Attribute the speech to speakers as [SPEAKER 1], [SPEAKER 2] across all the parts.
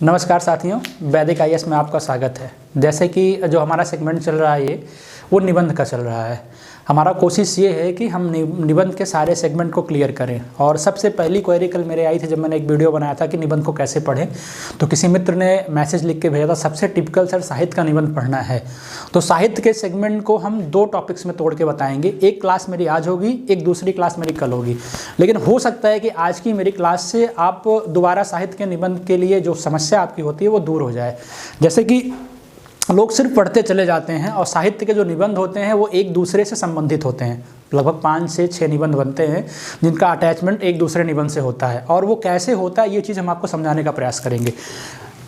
[SPEAKER 1] नमस्कार साथियों, वैदिक आईएएस में आपका स्वागत है। जैसे कि जो हमारा सेगमेंट चल रहा है ये वो निबंध का चल रहा है। हमारा कोशिश ये है कि हम निबंध के सारे सेगमेंट को क्लियर करें। और सबसे पहली क्वेरी कल मेरे आई थी जब मैंने एक वीडियो बनाया था कि निबंध को कैसे पढ़ें, तो किसी मित्र ने मैसेज लिख के भेजा था, सबसे टिपिकल सर साहित्य का निबंध पढ़ना है। तो साहित्य के सेगमेंट को हम दो टॉपिक्स में तोड़ के बताएंगे। एक क्लास मेरी आज होगी, एक दूसरी क्लास मेरी कल होगी। लेकिन हो सकता है कि आज की मेरी क्लास से आप दोबारा साहित्य के निबंध के लिए जो समस्या आपकी होती है वो दूर हो जाए। जैसे कि लोग सिर्फ पढ़ते चले जाते हैं और साहित्य के जो निबंध होते हैं वो एक दूसरे से संबंधित होते हैं। लगभग 5 से 6 निबंध बनते हैं जिनका अटैचमेंट एक दूसरे निबंध से होता है, और वो कैसे होता है ये चीज़ हम आपको समझाने का प्रयास करेंगे।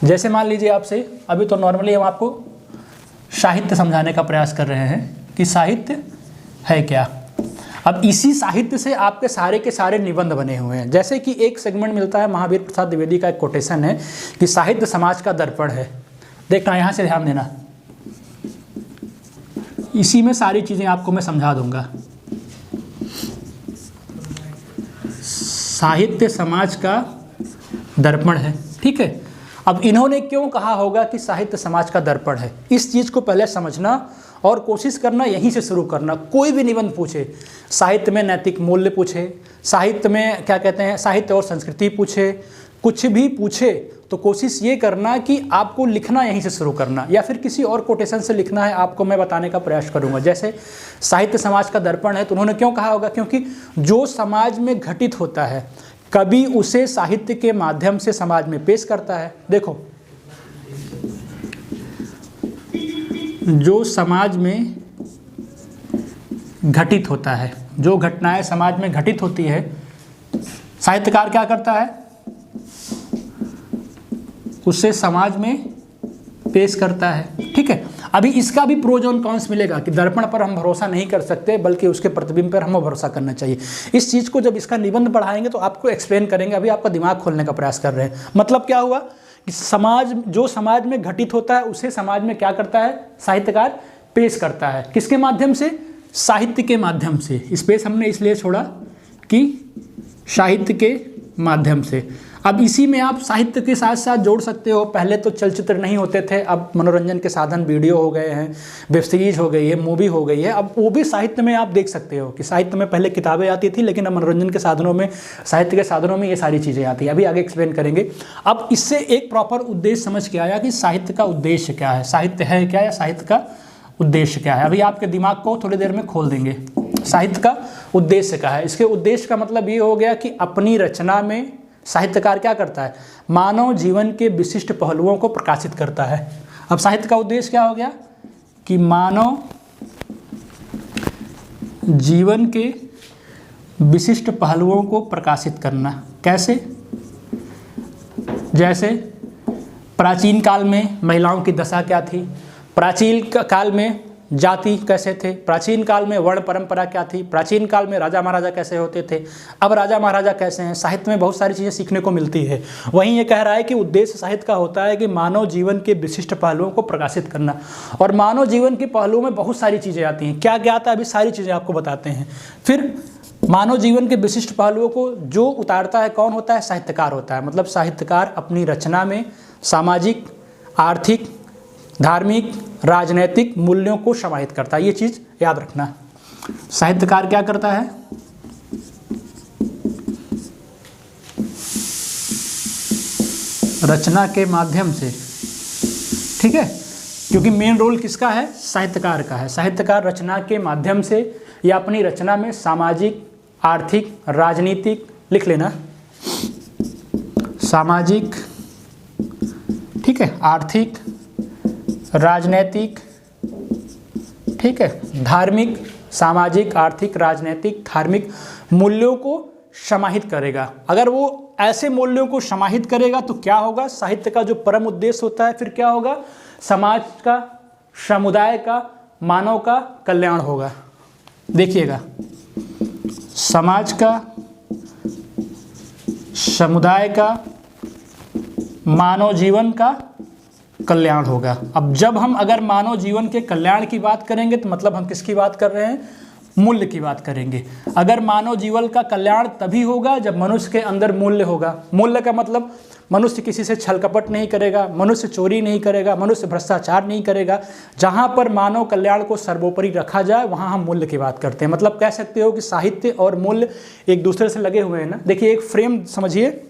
[SPEAKER 1] जैसे मान लीजिए आपसे अभी तो नॉर्मली हम आपको साहित्य समझाने का प्रयास कर रहे हैं कि साहित्य है क्या। अब इसी साहित्य से आपके सारे के सारे निबंध बने हुए हैं। जैसे कि एक सेगमेंट मिलता है, महावीर प्रसाद द्विवेदी का एक कोटेशन है कि साहित्य समाज का दर्पण है। देखना, यहाँ से ध्यान देना, इसी में सारी चीज़ें आपको मैं समझा दूंगा। साहित्य समाज का दर्पण है, ठीक है। अब इन्होंने क्यों कहा होगा कि साहित्य समाज का दर्पण है, इस चीज़ को पहले समझना और कोशिश करना, यहीं से शुरू करना। कोई भी निबंध पूछे, साहित्य में नैतिक मूल्य पूछे, साहित्य में क्या कहते हैं, साहित्य और संस्कृति पूछे, कुछ भी पूछे तो कोशिश ये करना कि आपको लिखना यहीं से शुरू करना, या फिर किसी और कोटेशन से लिखना है, आपको मैं बताने का प्रयास करूंगा। जैसे साहित्य समाज का दर्पण है तो उन्होंने क्यों कहा होगा, क्योंकि जो समाज में घटित होता है कभी उसे साहित्य के माध्यम से समाज में पेश करता है। देखो, जो समाज में घटित होता है, जो घटनाएं समाज में घटित होती है, साहित्यकार क्या करता है, उसे समाज में पेश करता है, ठीक है। अभी इसका भी प्रोज और कॉन्स मिलेगा कि दर्पण पर हम भरोसा नहीं कर सकते बल्कि उसके प्रतिबिंब पर हमें भरोसा करना चाहिए। इस चीज़ को जब इसका निबंध पढ़ाएंगे तो आपको एक्सप्लेन करेंगे। अभी आपका दिमाग खोलने का प्रयास कर रहे हैं। मतलब क्या हुआ कि समाज, जो समाज में घटित होता है उसे समाज में क्या करता है, साहित्यकार पेश करता है। किसके माध्यम से, साहित्य के माध्यम से। स्पेस हमने इसलिए छोड़ा कि साहित्य के माध्यम से। अब इसी में आप साहित्य के साथ साथ जोड़ सकते हो। पहले तो चलचित्र नहीं होते थे, अब मनोरंजन के साधन वीडियो हो गए हैं, वेब सीरीज हो गई है, मूवी हो गई है। अब वो भी साहित्य में आप देख सकते हो कि साहित्य में पहले किताबें आती थी, लेकिन अब मनोरंजन के साधनों में, साहित्य के साधनों में ये सारी चीज़ें आती हैं। अभी आगे एक्सप्लेन करेंगे। अब इससे एक प्रॉपर उद्देश्य समझ के आया कि साहित्य का उद्देश्य क्या है, साहित्य है क्या, या साहित्य का उद्देश्य क्या है। अभी आपके दिमाग को थोड़ी देर में खोल देंगे। साहित्य का उद्देश्य क्या है, इसके उद्देश्य का मतलब ये हो गया कि अपनी रचना में साहित्यकार क्या करता है, मानव जीवन के विशिष्ट पहलुओं को प्रकाशित करता है। अब साहित्य का उद्देश्य क्या हो गया कि मानव जीवन के विशिष्ट पहलुओं को प्रकाशित करना। कैसे, जैसे प्राचीन काल में महिलाओं की दशा क्या थी, प्राचीन काल में जाति कैसे थे, प्राचीन काल में वर्ण परंपरा क्या थी, प्राचीन काल में राजा महाराजा कैसे होते थे, अब राजा महाराजा कैसे हैं। साहित्य में बहुत सारी चीज़ें सीखने को मिलती है। वहीं ये कह रहा है कि उद्देश्य साहित्य का होता है कि मानव जीवन के विशिष्ट पहलुओं को प्रकाशित करना। और मानव जीवन के पहलुओं में बहुत सारी चीज़ें आती हैं। क्या क्या आता है, अभी सारी चीज़ें आपको बताते हैं। फिर मानव जीवन के विशिष्ट पहलुओं को जो उतारता है कौन होता है, साहित्यकार होता है। मतलब साहित्यकार अपनी रचना में सामाजिक, आर्थिक, धार्मिक, राजनैतिक मूल्यों को समाहित करता है। ये चीज़ याद रखना। साहित्यकार क्या करता है, रचना के माध्यम से, ठीक है, क्योंकि मेन रोल किसका है, साहित्यकार का है। साहित्यकार रचना के माध्यम से या अपनी रचना में सामाजिक, आर्थिक, राजनीतिक, लिख लेना, सामाजिक, ठीक है, आर्थिक, राजनैतिक, ठीक है, धार्मिक, सामाजिक, आर्थिक, राजनैतिक, धार्मिक मूल्यों को समाहित करेगा। अगर वो ऐसे मूल्यों को समाहित करेगा तो क्या होगा, साहित्य का जो परम उद्देश्य होता है फिर क्या होगा, समाज का, समुदाय का, मानव का कल्याण होगा। देखिएगा, समाज का, समुदाय का, मानव जीवन का कल्याण होगा। अब जब हम अगर मानव जीवन के कल्याण की बात करेंगे तो मतलब हम किसकी बात कर रहे हैं, मूल्य की बात करेंगे। अगर मानव जीवन का कल्याण तभी होगा जब मनुष्य के अंदर मूल्य होगा। मूल्य का मतलब मनुष्य किसी से छल कपट नहीं करेगा, मनुष्य चोरी नहीं करेगा, मनुष्य भ्रष्टाचार नहीं करेगा। जहाँ पर मानव कल्याण को सर्वोपरि रखा जाए वहाँ हम मूल्य की बात करते हैं। मतलब कह सकते हो कि साहित्य और मूल्य एक दूसरे से लगे हुए हैं ना। देखिए एक फ्रेम समझिए,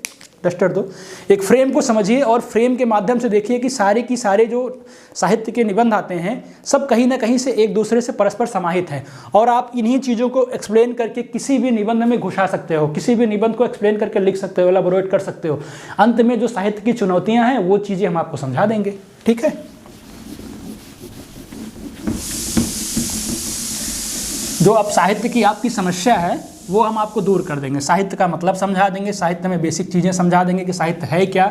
[SPEAKER 1] डस्टर दो, एक फ्रेम को समझिए और फ्रेम के माध्यम से देखिए कि सारे की सारे जो साहित्य के निबंध आते हैं सब कहीं ना कहीं से एक दूसरे से परस्पर समाहित हैं और आप इन्हीं चीज़ों को एक्सप्लेन करके किसी भी निबंध में घुसा सकते हो, किसी भी निबंध को एक्सप्लेन करके लिख सकते हो, एलाबोरेट कर सकते हो। अंत में जो साहित्य की चुनौतियाँ हैं वो चीज़ें हम आपको समझा देंगे, ठीक है। जो अब साहित्य की आपकी समस्या है वो हम आपको दूर कर देंगे। साहित्य का मतलब समझा देंगे, साहित्य में बेसिक चीज़ें समझा देंगे कि साहित्य है क्या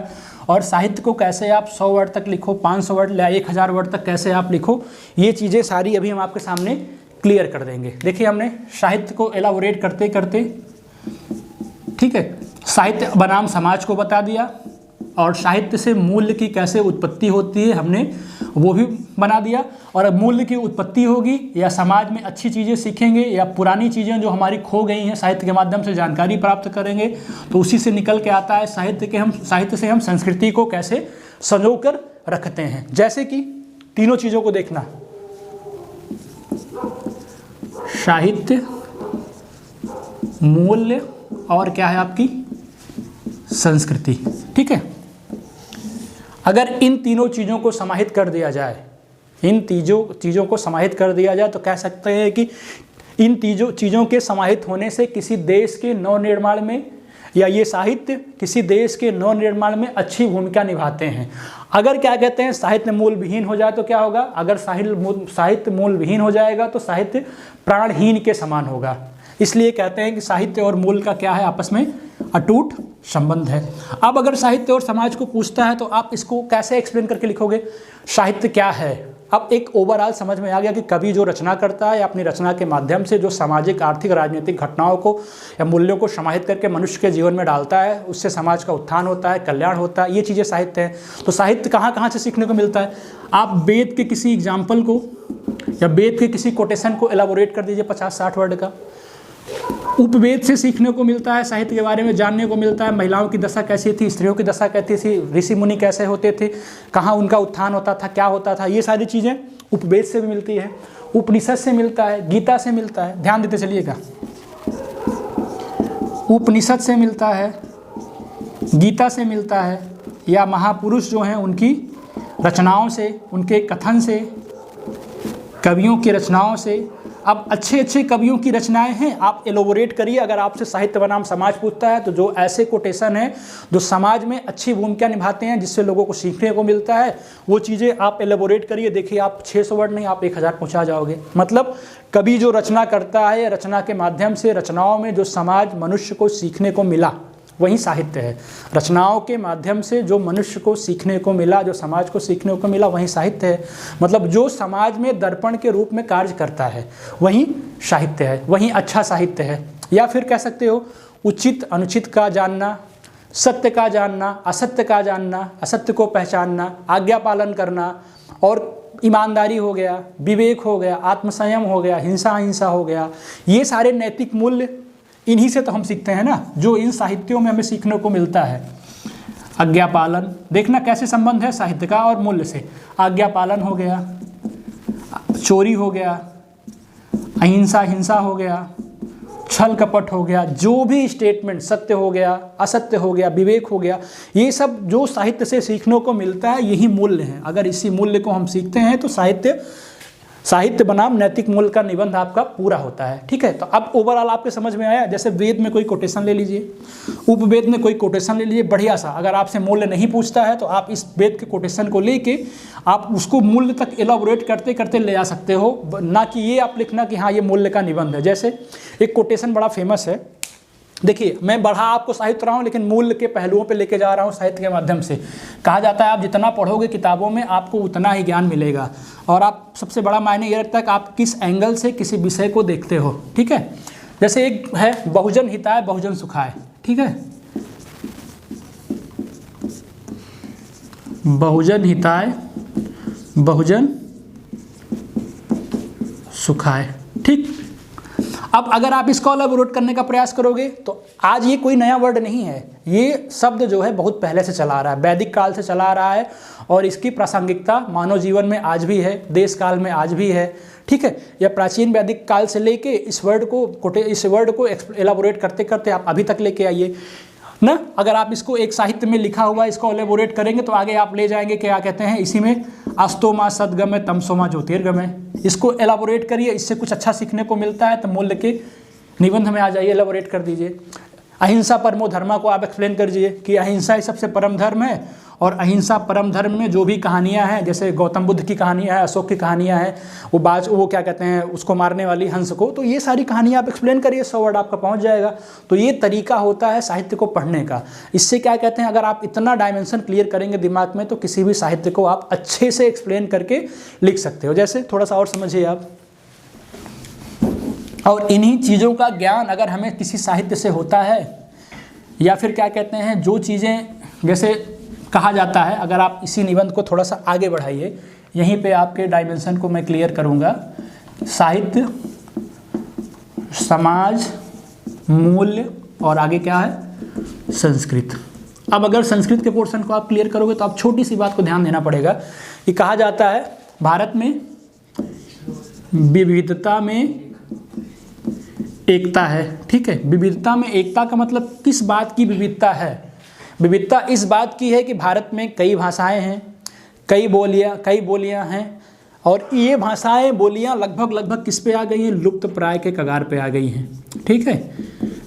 [SPEAKER 1] और साहित्य को कैसे आप 100 वर्ड तक लिखो, 500 वर्ड या 1000 वर्ड तक कैसे आप लिखो। ये चीज़ें सारी अभी हम आपके सामने क्लियर कर देंगे। देखिए हमने साहित्य को एलाबोरेट करते करते, ठीक है, साहित्य बनाम समाज को बता दिया और साहित्य से मूल्य की कैसे उत्पत्ति होती है हमने वो भी बना दिया। और अब मूल्य की उत्पत्ति होगी या समाज में अच्छी चीज़ें सीखेंगे या पुरानी चीज़ें जो हमारी खो गई हैं साहित्य के माध्यम से जानकारी प्राप्त करेंगे, तो उसी से निकल के आता है साहित्य से हम संस्कृति को कैसे संजो कर रखते हैं। जैसे कि तीनों चीज़ों को देखना, साहित्य, मूल्य और क्या है आपकी संस्कृति, ठीक है। अगर इन तीनों चीज़ों को समाहित कर दिया जाए, इन चीज़ों को समाहित कर दिया जाए तो कह सकते हैं कि इन चीज़ों के समाहित होने से किसी देश के नवनिर्माण में या ये साहित्य किसी देश के नवनिर्माण में अच्छी भूमिका निभाते हैं। अगर क्या कहते हैं साहित्य मूल विहीन हो जाए तो क्या होगा, अगर साहित्य मूल विहीन हो जाएगा तो साहित्य प्राणहीन के समान होगा। इसलिए कहते हैं कि साहित्य और मूल का क्या है, आपस में अटूट संबंध है। अब अगर साहित्य और समाज को पूछता है तो आप इसको कैसे एक्सप्लेन करके लिखोगे, साहित्य क्या है। अब एक ओवरऑल समझ में आ गया कि कवि जो रचना करता है या अपनी रचना के माध्यम से जो सामाजिक, आर्थिक, राजनीतिक घटनाओं को या मूल्यों को समाहित करके मनुष्य के जीवन में डालता है, उससे समाज का उत्थान होता है, कल्याण होता है, ये चीज़ें साहित्य हैं। तो साहित्य कहाँ कहाँ से सीखने को मिलता है। आप वेद के किसी एग्जाम्पल को या वेद के किसी कोटेशन को एलाबोरेट कर दीजिए 50-60 वर्ड का। उपवेद से सीखने को मिलता है, साहित्य के बारे में जानने को मिलता है। महिलाओं की दशा कैसी थी, स्त्रियों की दशा कैसी थी, ऋषि मुनि कैसे होते थे, कहाँ उनका उत्थान होता था, क्या होता था, ये सारी चीज़ें उपवेद से भी मिलती है, उपनिषद से मिलता है, गीता से मिलता है। ध्यान देते चलिएगा, उपनिषद से मिलता है, गीता से मिलता है, या महापुरुष जो हैं उनकी रचनाओं से, उनके कथन से, कवियों की रचनाओं से। अब अच्छे अच्छे कवियों की रचनाएं हैं, आप एलोबोरेट करिए। अगर आपसे साहित्य बनाम समाज पूछता है तो जो ऐसे कोटेशन हैं जो समाज में अच्छी भूमिका निभाते हैं, जिससे लोगों को सीखने को मिलता है, वो चीज़ें आप एलोबोरेट करिए। देखिए आप 600 वर्ड नहीं, आप 1000 पहुंचा जाओगे। मतलब कवि जो रचना करता है, रचना के माध्यम से रचनाओं में जो समाज मनुष्य को सीखने को मिला वही साहित्य है। रचनाओं के माध्यम से जो मनुष्य को सीखने को मिला, जो समाज को सीखने को मिला, वही साहित्य है। मतलब जो समाज में दर्पण के रूप में कार्य करता है वही साहित्य है, वही अच्छा साहित्य है। या फिर कह सकते हो उचित अनुचित का जानना, सत्य का जानना, असत्य का जानना, असत्य को पहचानना, आज्ञा पालन करना, और ईमानदारी हो गया, विवेक हो गया, आत्मसंयम हो गया, हिंसा अहिंसा हो गया। ये सारे नैतिक मूल्य इन्हीं से तो हम सीखते हैं ना, जो इन साहित्यों में हमें सीखने को मिलता है। आज्ञा पालन, देखना कैसे संबंध है साहित्य का और मूल्य से। आज्ञा पालन हो गया, चोरी हो गया, अहिंसा हिंसा हो गया, छल कपट हो गया, जो भी स्टेटमेंट, सत्य हो गया, असत्य हो गया, विवेक हो गया, ये सब जो साहित्य से सीखने को मिलता है यही मूल्य हैं। अगर इसी मूल्य को हम सीखते हैं तो साहित्य बनाम नैतिक मूल्य का निबंध आपका पूरा होता है। ठीक है, तो अब ओवरऑल आपके समझ में आया। जैसे वेद में कोई कोटेशन ले लीजिए, उपवेद में कोई कोटेशन ले लीजिए, बढ़िया सा। अगर आपसे मूल्य नहीं पूछता है तो आप इस वेद के कोटेशन को लेके आप उसको मूल्य तक एलाबोरेट करते करते ले आ सकते हो, ना कि ये आप लिखना कि हाँ ये मूल्य का निबंध है। जैसे एक कोटेशन बड़ा फेमस है, देखिए मैं बढ़ा आपको साहित्य रहा हूँ लेकिन मूल्य के पहलुओं पे लेके जा रहा हूँ साहित्य के माध्यम से। कहा जाता है आप जितना पढ़ोगे किताबों में आपको उतना ही ज्ञान मिलेगा, और आप सबसे बड़ा मायने ये रखता है कि आप किस एंगल से किसी विषय को देखते हो। ठीक है, जैसे एक है बहुजन हिताय बहुजन सुखाय। ठीक है, बहुजन हिताय बहुजन सुखाय। ठीक, अब अगर आप इसको एलाबोरेट करने का प्रयास करोगे तो आज ये कोई नया वर्ड नहीं है, ये शब्द जो है बहुत पहले से चला आ रहा है, वैदिक काल से चला आ रहा है और इसकी प्रासंगिकता मानव जीवन में आज भी है, देश काल में आज भी है, ठीक है। या प्राचीन वैदिक काल से लेके इस वर्ड को एलाबोरेट करते करते आप अभी तक लेके आइए ना। अगर आप इसको एक साहित्य में लिखा हुआ इसको एलाबोरेट करेंगे तो आगे आप ले जाएंगे, क्या कहते हैं इसी में, अस्तोमा सद्गमय तमसोमा ज्योतिर्गमय। इसको एलाबोरेट करिए, इससे कुछ अच्छा सीखने को मिलता है तो मूल्य के निबंध में आ जाइए, एलाबोरेट कर दीजिए। अहिंसा परमो धर्मा को आप एक्सप्लेन कर दीजिए कि अहिंसा ही सबसे परम धर्म है और अहिंसा परम धर्म में जो भी कहानियां हैं, जैसे गौतम बुद्ध की कहानियां हैं, अशोक की कहानियां हैं, वो क्या कहते हैं उसको मारने वाली हंस को, तो ये सारी कहानियां आप एक्सप्लेन करिए, 100 वर्ड आपका पहुंच जाएगा। तो ये तरीका होता है साहित्य को पढ़ने का। इससे क्या कहते हैं, अगर आप इतना डायमेंशन क्लियर करेंगे दिमाग में तो किसी भी साहित्य को आप अच्छे से एक्सप्लेन करके लिख सकते हो। जैसे थोड़ा सा और समझिए आप, और इन्हीं चीज़ों का ज्ञान अगर हमें किसी साहित्य से होता है, या फिर क्या कहते हैं जो चीज़ें जैसे कहा जाता है, अगर आप इसी निबंध को थोड़ा सा आगे बढ़ाइए, यहीं पे आपके डायमेंशन को मैं क्लियर करूँगा। साहित्य, समाज, मूल्य और आगे क्या है, संस्कृत। अब अगर संस्कृत के पोर्शन को आप क्लियर करोगे तो आप छोटी सी बात को ध्यान देना पड़ेगा कि कहा जाता है भारत में विविधता में एकता है, ठीक है। विविधता में एकता का मतलब किस बात की विविधता है? विविधता इस बात की है कि भारत में कई भाषाएं हैं, कई बोलियां हैं और ये भाषाएं बोलियां लगभग किस पे आ गई हैं, लुप्त प्राय के कगार पे आ गई हैं, ठीक है,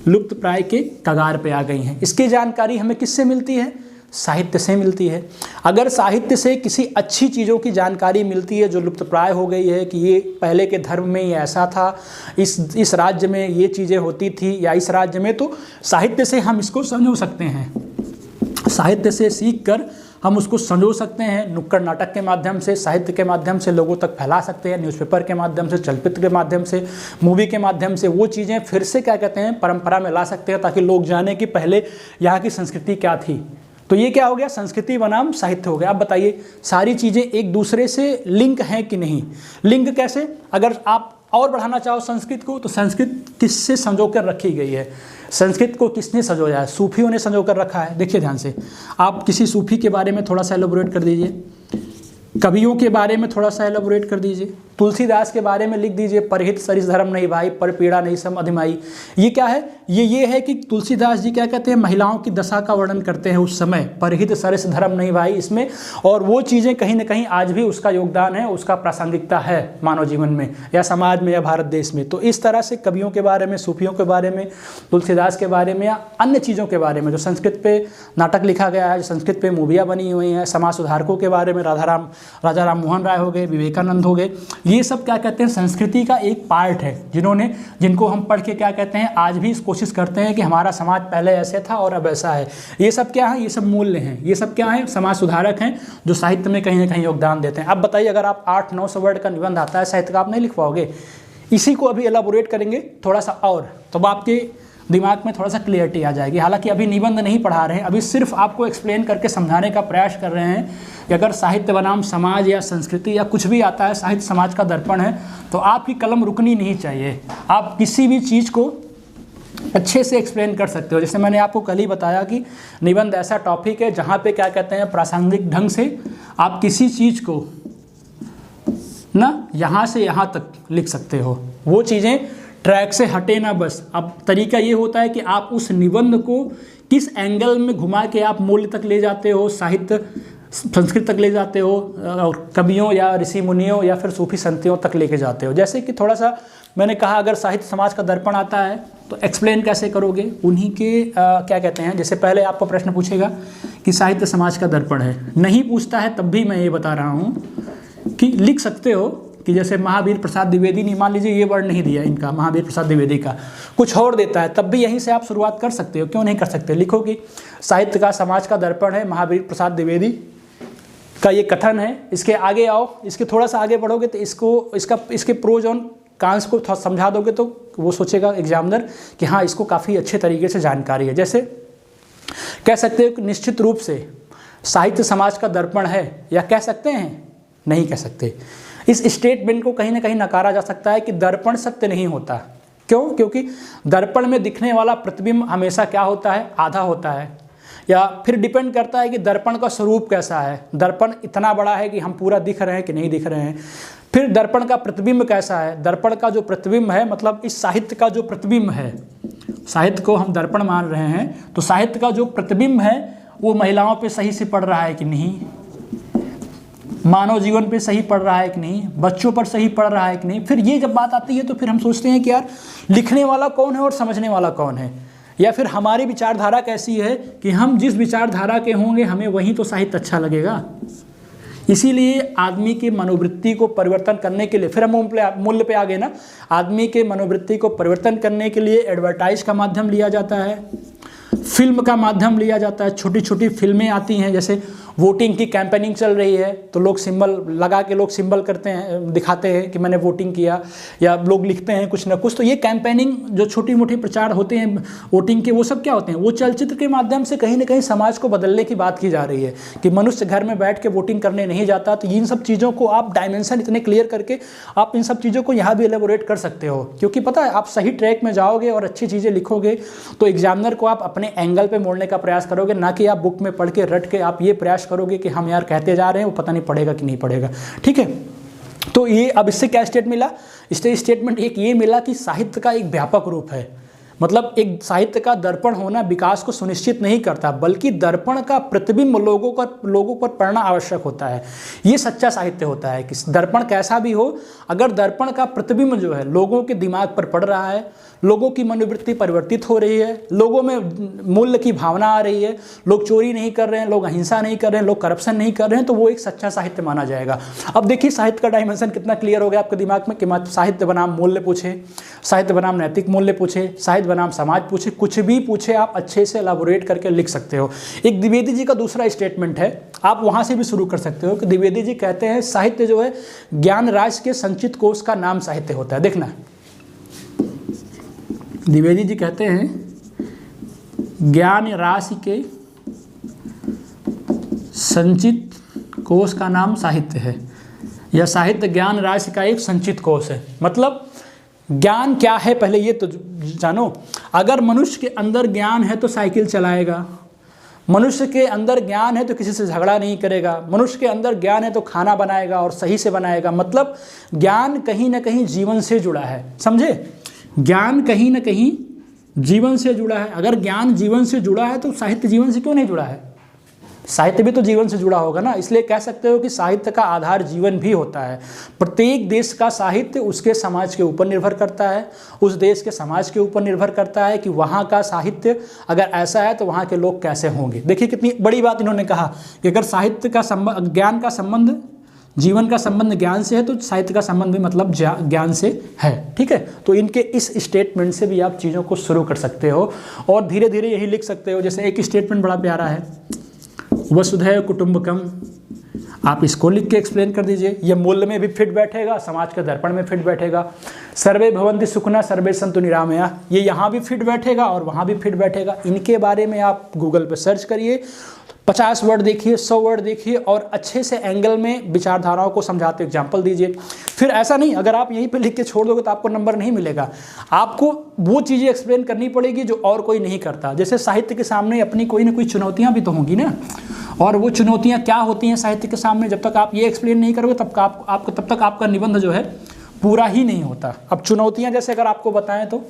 [SPEAKER 1] लुप्त प्राय के कगार पे आ गई हैं। इसकी जानकारी हमें किससे मिलती है, साहित्य से मिलती है। अगर साहित्य से किसी अच्छी चीज़ों की जानकारी मिलती है जो लुप्तप्राय हो गई है कि ये पहले के धर्म में ये ऐसा था, इस राज्य में ये चीज़ें होती थी या इस राज्य में, तो साहित्य से हम इसको समझ सकते हैं, साहित्य से सीख कर हम उसको संजो सकते हैं, नुक्कड़ नाटक के माध्यम से, साहित्य के माध्यम से लोगों तक फैला सकते हैं, न्यूज़पेपर के माध्यम से, चलचित्र के माध्यम से, मूवी के माध्यम से वो चीज़ें फिर से क्या कहते हैं परंपरा में ला सकते हैं ताकि लोग जाने कि पहले यहाँ की संस्कृति क्या थी। तो ये क्या हो गया, संस्कृति बनाम साहित्य हो गया। अब बताइए सारी चीज़ें एक दूसरे से लिंक हैं कि नहीं? लिंक कैसे? अगर आप और बढ़ाना चाहो संस्कृत को तो संस्कृत किससे संजो कर रखी गई है? संस्कृत को किसने संजोया है? सूफियों ने संजो कर रखा है। देखिए ध्यान से, आप किसी सूफी के बारे में थोड़ा सा एलोबोरेट कर दीजिए, कवियों के बारे में थोड़ा सा एलोबोरेट कर दीजिए, तुलसीदास के बारे में लिख दीजिए, परहित सरिस धर्म नहीं भाई, पर पीड़ा नहीं सम अधिमाई। ये क्या है? ये है कि तुलसीदास जी क्या कहते हैं, महिलाओं की दशा का वर्णन करते हैं उस समय, परहित सरिस धर्म नहीं भाई इसमें, और वो चीज़ें कहीं ना कहीं आज भी उसका योगदान है, उसका प्रासंगिकता है मानव जीवन में या समाज में या भारत देश में। तो इस तरह से कवियों के बारे में, सूफियों के बारे में, तुलसीदास के बारे में या अन्य चीज़ों के बारे में जो संस्कृत पे नाटक लिखा गया है, जो संस्कृत पे मूवियाँ बनी हुई हैं, समाज सुधारकों के बारे में राजा राम मोहन राय हो गए, विवेकानंद हो गए, ये सब क्या कहते हैं संस्कृति का एक पार्ट है, जिनको हम पढ़ के क्या कहते हैं आज भी कोशिश करते हैं कि हमारा समाज पहले ऐसे था और अब ऐसा है। ये सब क्या है? ये सब मूल्य हैं, ये सब क्या है? समाज सुधारक हैं जो साहित्य में कहीं ना कहीं योगदान देते हैं। अब बताइए अगर आप 800-900 वर्ड का निबंध आता है साहित्य का, आप नहीं लिख पाओगे। इसी को अभी एलाबोरेट करेंगे थोड़ा सा और, तो आपके दिमाग में थोड़ा सा क्लियरिटी आ जाएगी। हालांकि अभी निबंध नहीं पढ़ा रहे हैं, अभी सिर्फ आपको एक्सप्लेन करके समझाने का प्रयास कर रहे हैं कि अगर साहित्य बनाम समाज या संस्कृति या कुछ भी आता है, साहित्य समाज का दर्पण है, तो आपकी कलम रुकनी नहीं चाहिए। आप किसी भी चीज़ को अच्छे से एक्सप्लेन कर सकते हो। जैसे मैंने आपको कल ही बताया कि निबंध ऐसा टॉपिक है जहाँ पे क्या कहते हैं प्रासंगिक ढंग से आप किसी चीज़ को ना यहाँ से यहाँ तक लिख सकते हो, वो चीज़ें ट्रैक से हटे ना बस। अब तरीका ये होता है कि आप उस निबंध को किस एंगल में घुमा के आप मूल्य तक ले जाते हो, साहित्य संस्कृत तक ले जाते हो, और कवियों या ऋषि मुनियों या फिर सूफी संतियों तक लेके जाते हो। जैसे कि थोड़ा सा मैंने कहा अगर साहित्य समाज का दर्पण आता है तो एक्सप्लेन कैसे करोगे? उन्हीं के क्या कहते हैं, जैसे पहले आपको प्रश्न पूछेगा कि साहित्य समाज का दर्पण है, नहीं पूछता है तब भी मैं ये बता रहा हूँ कि लिख सकते हो कि जैसे महावीर प्रसाद द्विवेदी ने, मान लीजिए ये वर्ड नहीं दिया इनका, महावीर प्रसाद द्विवेदी का कुछ और देता है, तब भी यहीं से आप शुरुआत कर सकते हो। क्यों नहीं कर सकते? लिखो कि साहित्य का समाज का दर्पण है, महावीर प्रसाद द्विवेदी का ये कथन है। इसके आगे आओ, इसके थोड़ा सा आगे बढ़ोगे तो इसके प्रोज और कॉन्स को थोड़ा समझा दोगे तो वो सोचेगा एग्जामिनर कि हाँ इसको काफ़ी अच्छे तरीके से जानकारी है। जैसे कह सकते हो कि निश्चित रूप से साहित्य समाज का दर्पण है, या कह सकते हैं? नहीं कह सकते। इस स्टेटमेंट को कहीं ना कहीं नकारा जा सकता है कि दर्पण सत्य नहीं होता। क्यों? क्योंकि दर्पण में दिखने वाला प्रतिबिंब हमेशा क्या होता है? आधा होता है। या फिर डिपेंड करता है कि दर्पण का स्वरूप कैसा है। दर्पण इतना बड़ा है कि हम पूरा दिख रहे हैं कि नहीं दिख रहे हैं। फिर दर्पण का प्रतिबिंब कैसा है? दर्पण का जो प्रतिबिंब है, मतलब इस साहित्य का जो प्रतिबिंब है, साहित्य को हम दर्पण मान रहे हैं, तो साहित्य का जो प्रतिबिंब है वो महिलाओं पे सही से पड़ रहा है कि नहीं, मानव जीवन पे सही पड़ रहा है कि नहीं, बच्चों पर सही पड़ रहा है कि नहीं। फिर ये जब बात आती है तो फिर हम सोचते हैं कि यार लिखने वाला कौन है और समझने वाला कौन है, या फिर हमारी विचारधारा कैसी है कि हम जिस विचारधारा के होंगे हमें वही तो साहित्य अच्छा लगेगा। इसीलिए आदमी की मनोवृत्ति को परिवर्तन करने के लिए, फिर हम मूल्य पे आ गए ना, आदमी के मनोवृत्ति को परिवर्तन करने के लिए एडवर्टाइज का माध्यम लिया जाता है, फिल्म का माध्यम लिया जाता है। छोटी छोटी फिल्में आती हैं, जैसे वोटिंग की कैंपेनिंग चल रही है तो लोग सिंबल लगा के लोग सिंबल करते हैं, दिखाते हैं कि मैंने वोटिंग किया, या लोग लिखते हैं कुछ ना कुछ। तो ये कैंपेनिंग जो छोटी मोटी प्रचार होते हैं वोटिंग के, वो सब क्या होते हैं? वो चलचित्र के माध्यम से कहीं ना कहीं समाज को बदलने की बात की जा रही है कि मनुष्य घर में बैठ के वोटिंग करने नहीं जाता। तो इन सब चीज़ों को आप डायमेंशन इतने क्लियर करके आप इन सब चीज़ों को यहाँ भी एलेबोरेट कर सकते हो, क्योंकि पता है आप सही ट्रैक में जाओगे और अच्छी चीज़ें लिखोगे तो एग्जामिनर को आप अपने एंगल पे मोड़ने का प्रयास करोगे, ना कि आप बुक में पढ़ के रट के आप ये प्रयास करोगे कि हम यार कहते जा रहे हैं वो पता नहीं पड़ेगा कि नहीं पड़ेगा। ठीक है, तो ये अब इससे क्या स्टेट मिला? इससे स्टेटमेंट एक ये मिला कि साहित्य का एक व्यापक रूप है। मतलब एक साहित्य का दर्पण होना विकास को सुनिश्चित नहीं करता, बल्कि दर्पण का प्रतिबिंब लोगों पर पड़ना आवश्यक होता है। ये सच्चा साहित्य होता है कि दर्पण कैसा भी हो, अगर दर्पण का प्रतिबिंब जो है लोगों के दिमाग पर पड़ रहा है, लोगों की मनोवृत्ति परिवर्तित हो रही है, लोगों में मूल्य की भावना आ रही है, लोग चोरी नहीं कर रहे हैं, लोग अहिंसा नहीं कर रहे हैं, लोग करप्शन नहीं कर रहे हैं, तो वो एक सच्चा साहित्य माना जाएगा। अब देखिए साहित्य का डायमेंशन कितना क्लियर हो गया आपके दिमाग में कि साहित्य बनाम मूल्य पूछे, साहित्य बनाम नैतिक मूल्य पूछे, साहित्य बनाम समाज पूछे, कुछ भी पूछे आप अच्छे से एलाबोरेट करके लिख सकते हो। एक द्विवेदी जी का दूसरा स्टेटमेंट है, आप वहाँ से भी शुरू कर सकते हो कि द्विवेदी जी कहते हैं साहित्य जो है ज्ञान राशि के संचित कोष का नाम साहित्य होता है। देखना, द्विवेदी जी कहते हैं ज्ञान राशि के संचित कोष का नाम साहित्य है, यह साहित्य ज्ञान राशि का एक संचित कोष है। मतलब ज्ञान क्या है पहले ये तो जानो। अगर मनुष्य के अंदर ज्ञान है तो साइकिल चलाएगा, मनुष्य के अंदर ज्ञान है तो किसी से झगड़ा नहीं करेगा, मनुष्य के अंदर ज्ञान है तो खाना बनाएगा और सही से बनाएगा। मतलब ज्ञान कहीं ना कहीं जीवन से जुड़ा है, समझे? ज्ञान कहीं ना कहीं जीवन से जुड़ा है। अगर ज्ञान जीवन से जुड़ा है तो साहित्य जीवन से क्यों नहीं जुड़ा है? साहित्य भी तो जीवन से जुड़ा होगा ना। इसलिए कह सकते हो कि साहित्य का आधार जीवन भी होता है। प्रत्येक देश का साहित्य उसके समाज के ऊपर निर्भर करता है, उस देश के समाज के ऊपर निर्भर करता है कि वहाँ का साहित्य अगर ऐसा है तो वहाँ के लोग कैसे होंगे। देखिए कितनी बड़ी बात इन्होंने कहा कि अगर साहित्य का संबंध, ज्ञान का संबंध, जीवन का संबंध ज्ञान से है तो साहित्य का संबंध भी मतलब ज्ञान से है। ठीक है, तो इनके इस स्टेटमेंट से भी आप चीज़ों को शुरू कर सकते हो और धीरे धीरे यही लिख सकते हो। जैसे एक स्टेटमेंट बड़ा प्यारा है, वसुधैव कुटुंबकम, आप इसको लिख के एक्सप्लेन कर दीजिए। ये मूल्य में भी फिट बैठेगा, समाज के दर्पण में फिट बैठेगा। सर्वे भवन्ति सुखना सर्वे सन्तु निरामया, ये यहाँ भी फिट बैठेगा और वहाँ भी फिट बैठेगा। इनके बारे में आप गूगल पे सर्च करिए, 50 वर्ड देखिए, 100 वर्ड देखिए और अच्छे से एंगल में विचारधाराओं को समझाते एग्जाम्पल दीजिए। फिर ऐसा नहीं अगर आप यहीं पे लिख के छोड़ दोगे तो आपको नंबर नहीं मिलेगा, आपको वो चीज़ें एक्सप्लेन करनी पड़ेगी जो और कोई नहीं करता। जैसे साहित्य के सामने अपनी कोई ना कोई चुनौतियाँ भी तो होंगी ना, और वो चुनौतियाँ क्या होती हैं साहित्य के सामने, जब तक आप ये एक्सप्लेन नहीं करोगे तब तक आपका निबंध जो है पूरा ही नहीं होता। अब चुनौतियाँ जैसे अगर आपको बताएं तो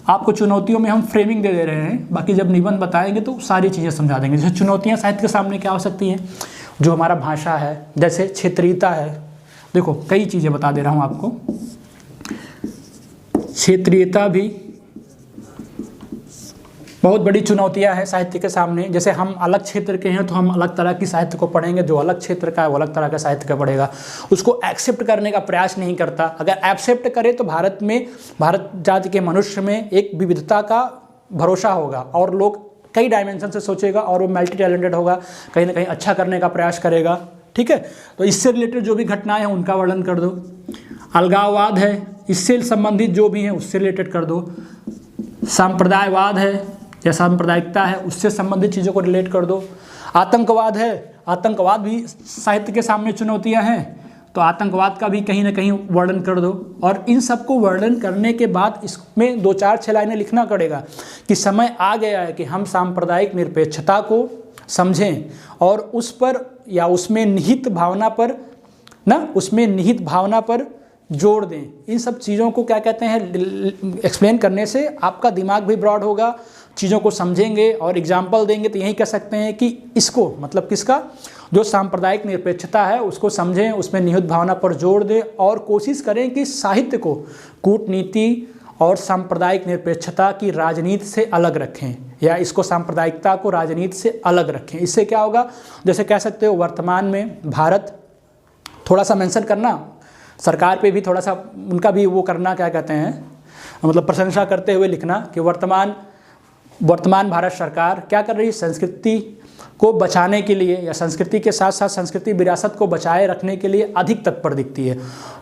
[SPEAKER 1] आपको चुनौतियों में हम फ्रेमिंग दे रहे हैं, बाकी जब निबंध बताएंगे तो सारी चीज़ें समझा देंगे। जैसे चुनौतियाँ साहित्य के सामने क्या हो सकती हैं, जो हमारा भाषा है, जैसे क्षेत्रीयता है। देखो कई चीज़ें बता दे रहा हूँ आपको, क्षेत्रीयता भी बहुत बड़ी चुनौतियाँ हैं साहित्य के सामने। जैसे हम अलग क्षेत्र के हैं तो हम अलग तरह की साहित्य को पढ़ेंगे, जो अलग क्षेत्र का है वो अलग तरह का साहित्य का पढ़ेगा, उसको एक्सेप्ट करने का प्रयास नहीं करता। अगर एक्सेप्ट करे तो भारत जाति के मनुष्य में एक विविधता का भरोसा होगा और लोग कई डायमेंशन से सोचेगा और वो मल्टी टैलेंटेड होगा, कहीं ना कहीं अच्छा करने का प्रयास करेगा। ठीक है, तो इससे रिलेटेड जो भी घटनाएं हैं उनका वर्णन कर दो। अलगाववाद है, इससे संबंधित जो भी हैं उससे रिलेटेड कर दो। सांप्रदायवाद है या सांप्रदायिकता है, उससे संबंधित चीज़ों को रिलेट कर दो। आतंकवाद है, आतंकवाद भी साहित्य के सामने चुनौतियां हैं, तो आतंकवाद का भी कहीं ना कहीं वर्णन कर दो। और इन सबको वर्णन करने के बाद इसमें 2-4-6 लाइनें लिखना पड़ेगा कि समय आ गया है कि हम सांप्रदायिक निरपेक्षता को समझें और उस पर या उसमें निहित भावना पर जोड़ दें। इन सब चीज़ों को क्या कहते हैं, एक्सप्लेन करने से आपका दिमाग भी ब्रॉड होगा, चीज़ों को समझेंगे और एग्जाम्पल देंगे तो यही कह सकते हैं कि इसको मतलब किसका, जो सांप्रदायिक निरपेक्षता है उसको समझें, उसमें निहित भावना पर जोड़ दें और कोशिश करें कि साहित्य को कूटनीति और सांप्रदायिक निरपेक्षता की राजनीति से अलग रखें, या इसको सांप्रदायिकता को राजनीति से अलग रखें। इससे क्या होगा, जैसे कह सकते हो वर्तमान में भारत, थोड़ा सा मेंशन करना सरकार पे भी, थोड़ा सा उनका भी वो करना, क्या कहते हैं मतलब प्रशंसा करते हुए लिखना कि वर्तमान भारत सरकार क्या कर रही है, संस्कृति को बचाने के लिए या संस्कृति के साथ साथ संस्कृति विरासत को बचाए रखने के लिए अधिक तत्पर दिखती है।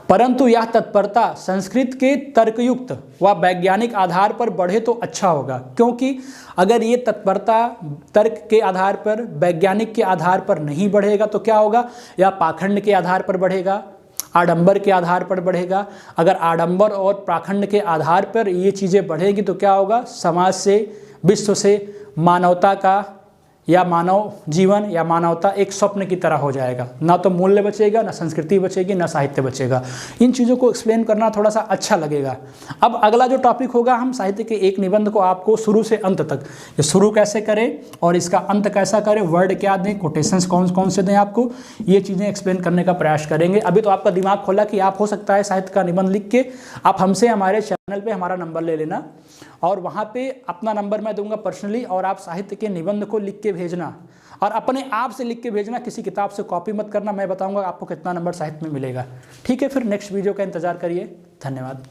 [SPEAKER 1] परंतु यह तत्परता संस्कृत के तर्कयुक्त व वैज्ञानिक आधार पर बढ़े तो अच्छा होगा, क्योंकि अगर ये तत्परता तर्क के आधार पर, वैज्ञानिक के आधार पर नहीं बढ़ेगा तो क्या होगा, या पाखंड के आधार पर बढ़ेगा, आडंबर के आधार पर बढ़ेगा। अगर आडंबर और पाखंड के आधार पर ये चीज़ें बढ़ेगी तो क्या होगा, समाज से, विश्व से मानवता का या मानव जीवन या मानवता एक स्वप्न की तरह हो जाएगा। ना तो मूल्य बचेगा, ना संस्कृति बचेगी, ना साहित्य बचेगा। इन चीज़ों को एक्सप्लेन करना थोड़ा सा अच्छा लगेगा। अब अगला जो टॉपिक होगा, हम साहित्य के एक निबंध को आपको शुरू से अंत तक, ये शुरू कैसे करें और इसका अंत कैसा करें, वर्ड क्या दें, कोटेशंस कौन कौन से दें आपको, ये चीज़ें एक्सप्लेन करने का प्रयास करेंगे। अभी तो आपका दिमाग खोला कि आप हो सकता है साहित्य का निबंध लिख के आप हमसे हमारे चैनल पर हमारा नंबर ले लेना और वहाँ पे अपना नंबर मैं दूंगा पर्सनली, और आप साहित्य के निबंध को लिख के भेजना और अपने आप से लिख के भेजना, किसी किताब से कॉपी मत करना। मैं बताऊंगा आपको कितना नंबर साहित्य में मिलेगा। ठीक है, फिर नेक्स्ट वीडियो का इंतजार करिए। धन्यवाद।